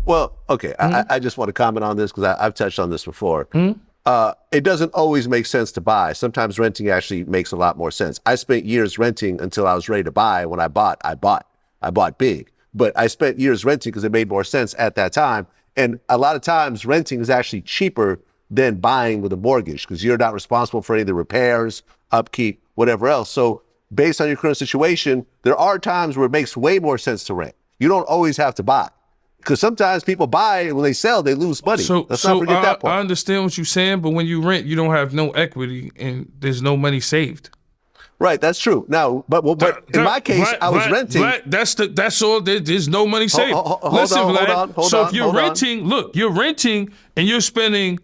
Well, okay. I just want to comment on this because I've touched on this before. It doesn't always make sense to buy. Sometimes renting actually makes a lot more sense. I spent years renting until I was ready to buy. When I bought big. But I spent years renting because it made more sense at that time. And a lot of times renting is actually cheaper than buying with a mortgage because you're not responsible for any of the repairs, upkeep, whatever else. So based on your current situation, there are times where it makes way more sense to rent. You don't always have to buy. Because sometimes people buy and when they sell, they lose money. Let's not forget that part. I understand what you're saying, but when you rent, you don't have no equity and there's no money saved. Right, that's true. Now, but in my case, I was renting. That's all. There's no money saved. Listen, Vlad. So if you're renting, look, you're renting and you're spending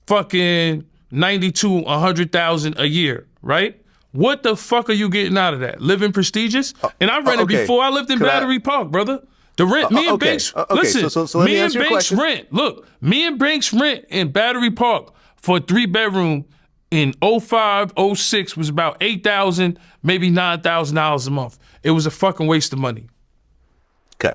fucking $90,000 to $100,000 a year, right? What the fuck are you getting out of that? Living prestigious? And I rented before. I lived in Battery Park, brother. The rent, me and Banks, listen, so me and Banks rent. Look, me and Banks rent in Battery Park for a 3-bedroom in 05, 06 was about $8,000, maybe $9,000 a month. It was a fucking waste of money. Okay.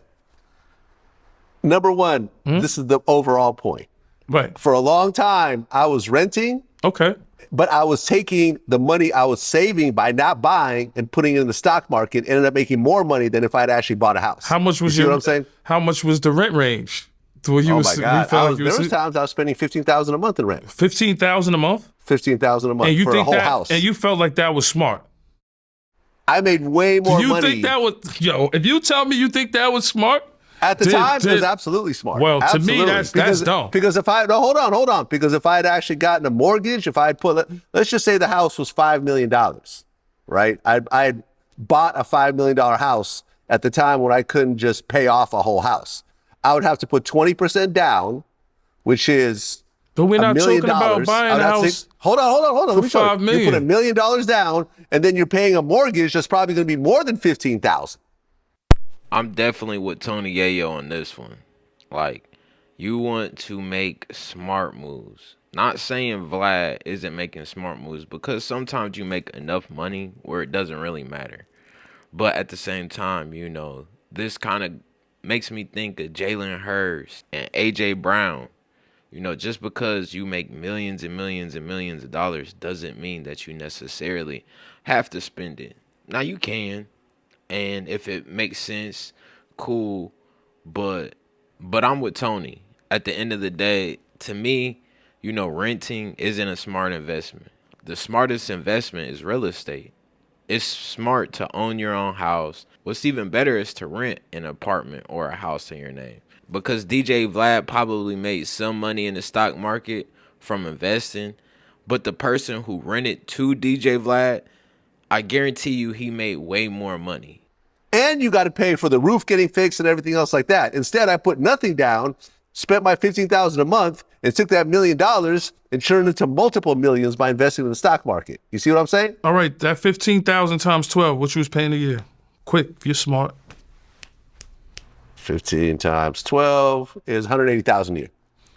Number one, this is the overall point. Right. For a long time, I was renting. Okay. But I was taking the money I was saving by not buying and putting it in the stock market, ended up making more money than if I'd actually bought a house. How much was you see what I'm saying? How much was the rent range? Oh my God. There was times I was spending $15,000 a month in rent. $15,000 a month? $15,000 a month for a whole house. And you felt like that was smart? I made way more money. You think that was, if you tell me you think that was smart? At the time, it was absolutely smart. Well, absolutely. To me, that's dumb. Because if hold on. Because if I had actually gotten a mortgage, if I had let's just say the house was $5 million, right? I had bought a $5 million house at the time when I couldn't just pay off a whole house. I would have to put 20% down, which is but we're not talking about buying a house. Hold on. Let me show you. You put $1 million down, and then you're paying a mortgage that's probably going to be more than $15,000. I'm definitely with Tony Yayo on this one. Like, you want to make smart moves. Not saying Vlad isn't making smart moves, because sometimes you make enough money where it doesn't really matter. But at the same time, this kind of makes me think of Jalen Hurts and A.J. Brown. Just because you make millions and millions and millions of dollars doesn't mean that you necessarily have to spend it. Now, you can. And if it makes sense, cool. But I'm with Tony. At the end of the day, to me, renting isn't a smart investment. The smartest investment is real estate. It's smart to own your own house. What's even better is to rent an apartment or a house in your name. Because DJ Vlad probably made some money in the stock market from investing. But the person who rented to DJ Vlad, I guarantee you he made way more money. And you got to pay for the roof getting fixed and everything else like that. Instead, I put nothing down, spent my $15,000 a month, and took that $1 million and turned it into multiple millions by investing in the stock market. You see what I'm saying? All right, that 15,000 times 12, what you was paying a year? Quick, if you're smart. 15 times 12 is $180,000 a year.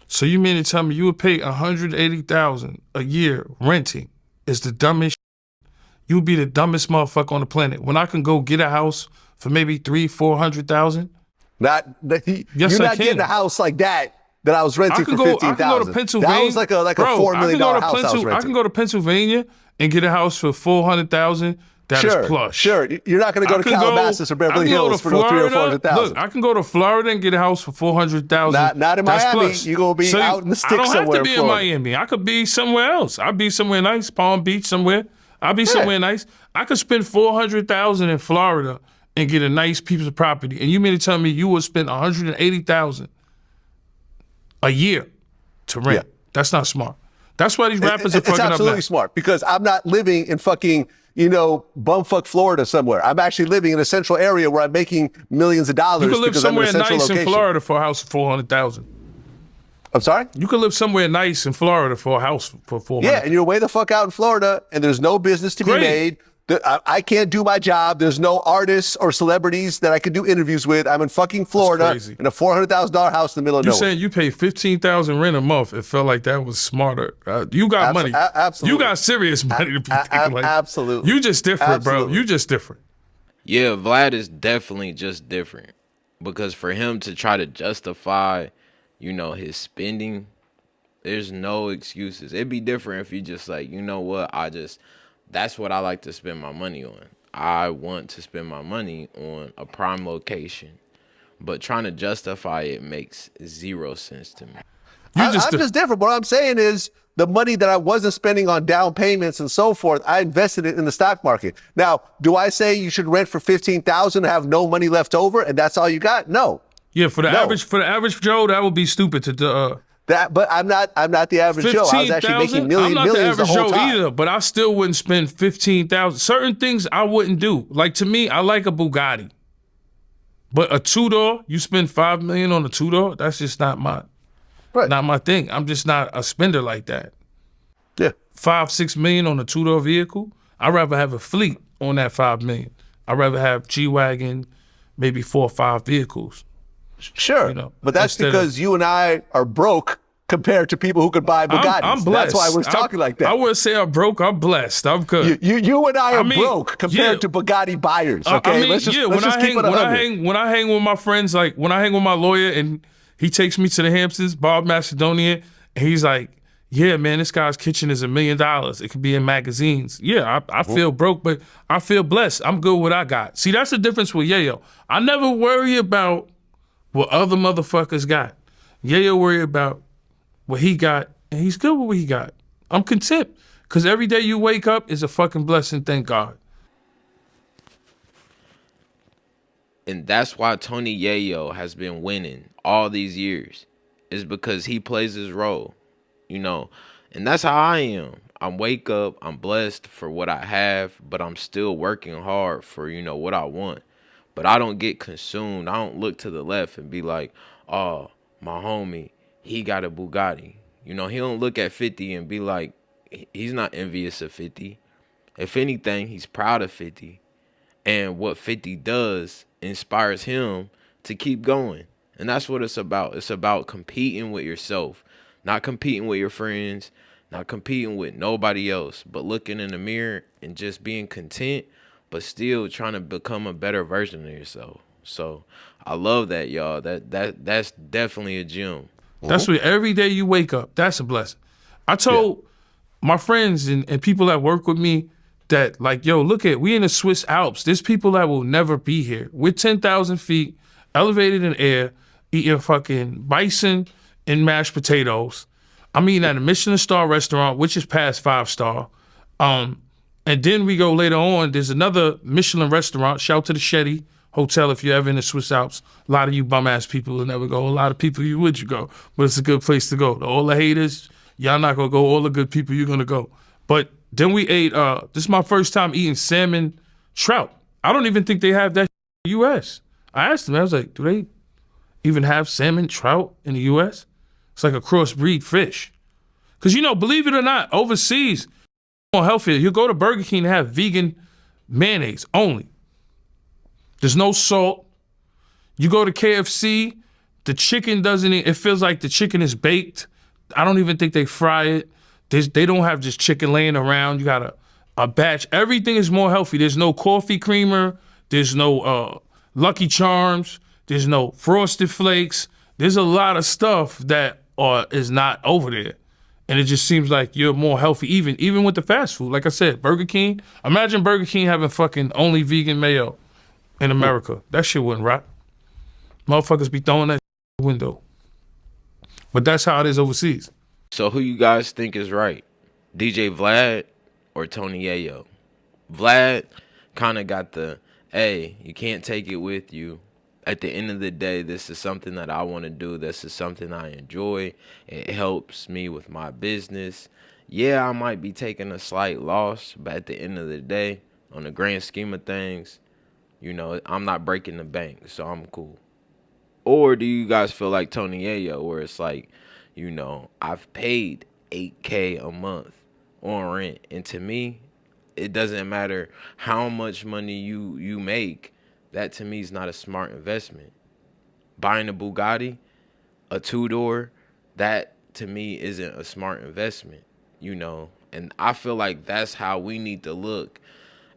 So you mean to tell me you would pay $180,000 a year renting is the dumbest? You would be the dumbest motherfucker on the planet. When I can go get a house for maybe $300,000-$400,000. You're not getting a house like that I was renting for $15,000. I can go to Pennsylvania. That was like a $4 million house I was renting. I can go to Pennsylvania and get a house for $400,000. That is plush. Sure. You're not going to go to Calabasas or Beverly Hills for $300,000 or $400,000. Look, I can go to Florida and get a house for $400,000. Not in Miami. You're going to be out in the sticks somewhere. I don't have to be in Miami. I could be somewhere else. I'd be somewhere nice, Palm Beach somewhere. I'll be somewhere nice. I could spend $400,000 in Florida and get a nice piece of property. And you mean to tell me you would spend $180,000 a year to rent? Yeah. That's not smart. That's why these rappers are fucking up now. It's absolutely smart because I'm not living in fucking, bumfuck Florida somewhere. I'm actually living in a central area where I'm making millions of dollars. You could live somewhere nice in Florida for a house for $400,000. I'm sorry? You could live somewhere nice in Florida for a house for $400,000. Yeah, and you're way the fuck out in Florida, and there's no business to be made. I can't do my job. There's no artists or celebrities that I could do interviews with. I'm in fucking Florida in a $400,000 house in the middle of nowhere. You're saying you pay $15,000 rent a month. It felt like that was smarter. You got money. Absolutely. You got serious money to be thinking like. Absolutely. You just different, bro. You just different. Yeah, Vlad is definitely just different. Because for him to try to justify, his spending, there's no excuses. It'd be different if you just like, you know what, that's what I like to spend my money on. I want to spend my money on a prime location. But trying to justify it makes zero sense to me. I'm just different. What I'm saying is the money that I wasn't spending on down payments and so forth, I invested it in the stock market. Now, do I say you should rent for $15,000 and have no money left over and that's all you got? No. Yeah, for the average Joe, that would be stupid to but I'm not the average Joe. I was actually making millions the whole time. I'm not the average Joe either, but I still wouldn't spend $15,000. Certain things I wouldn't do. Like to me, I like a Bugatti. But a two-door, you spend $5 million on a two-door, that's just not my thing. I'm just not a spender like that. Yeah. $5-6 million on a two-door vehicle. I'd rather have a fleet on that $5 million. I'd rather have G-Wagon, maybe 4 or 5 vehicles. Sure, but that's because you and I are broke compared to people who could buy Bugattis. I'm blessed. That's why we're talking like that. I wouldn't say I'm broke. I'm blessed. I'm good. You and I are broke compared to Bugatti buyers. Okay, let's just keep it 100. When I hang with my friends, like when I hang with my lawyer and he takes me to the Hamptons, Bob Macedonian, and he's like, yeah, man, this guy's kitchen is $1 million. It could be in magazines. Yeah, I feel broke, but I feel blessed. I'm good with what I got. See, that's the difference with Yayo. I never worry about what other motherfuckers got. Yayo worry about what he got, and he's good with what he got. I'm content, because every day you wake up is a fucking blessing, thank God. And that's why Tony Yayo has been winning all these years, is because he plays his role, and that's how I am. I wake up, I'm blessed for what I have, but I'm still working hard for, what I want. But I don't get consumed. I don't look to the left and be like, oh, my homie, he got a Bugatti. He don't look at 50 and be like, he's not envious of 50. If anything, he's proud of 50. And what 50 does inspires him to keep going. And that's what it's about. It's about competing with yourself, not competing with your friends, not competing with nobody else, but looking in the mirror and just being content, but still trying to become a better version of yourself. So I love that, y'all. That's definitely a gem. That's what every day you wake up, that's a blessing. I told my friends and people that work with me that, like, yo, look at, we in the Swiss Alps. There's people that will never be here. We're 10,000 feet, elevated in air, eating fucking bison and mashed potatoes. I'm eating at a Michelin star restaurant, which is past 5-star. And then we go later on, there's another Michelin restaurant, shout to the Shetty Hotel if you're ever in the Swiss Alps. A lot of you bum-ass people will never go. A lot of people you would go. But it's a good place to go. All the haters, y'all not going to go. All the good people, you're going to go. But then we ate, this is my first time eating salmon trout. I don't even think they have that in the U.S. I asked them, I was like, do they even have salmon trout in the U.S.? It's like a crossbreed fish. Because, believe it or not, overseas, more healthier. You go to Burger King and have vegan mayonnaise only. There's no salt. You go to KFC, the chicken it feels like the chicken is baked. I don't even think they fry it. They don't have just chicken laying around. You got a batch. Everything is more healthy. There's no coffee creamer. There's no Lucky Charms. There's no Frosted Flakes. There's a lot of stuff that is not over there. And it just seems like you're more healthy, even with the fast food. Like I said, Burger King. Imagine Burger King having fucking only vegan mayo in America. That shit wouldn't rock. Motherfuckers be throwing that out the window. But that's how it is overseas. So who you guys think is right? DJ Vlad or Tony Yayo? Vlad kind of got the, hey, you can't take it with you. At the end of the day, this is something that I want to do. This is something I enjoy. It helps me with my business. Yeah, I might be taking a slight loss, but at the end of the day, on the grand scheme of things, I'm not breaking the bank, so I'm cool. Or do you guys feel like Tony Yayo, where it's like, I've paid $8K a month on rent, and to me, it doesn't matter how much money you make. That to me is not a smart investment. Buying a Bugatti, a 2-door, that to me isn't a smart investment, And I feel like that's how we need to look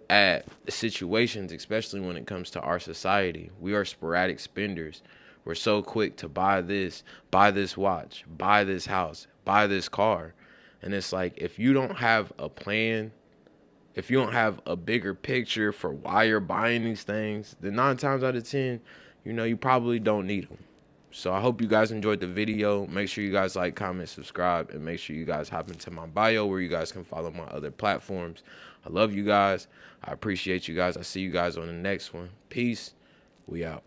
at situations, especially when it comes to our society. We are sporadic spenders. We're so quick to buy this watch, buy this house, buy this car. And it's like, if you don't have a plan, if you don't have a bigger picture for why you're buying these things, then 9 times out of 10, you probably don't need them. So I hope you guys enjoyed the video. Make sure you guys like, comment, subscribe, and make sure you guys hop into my bio where you guys can follow my other platforms. I love you guys. I appreciate you guys. I see you guys on the next one. Peace. We out.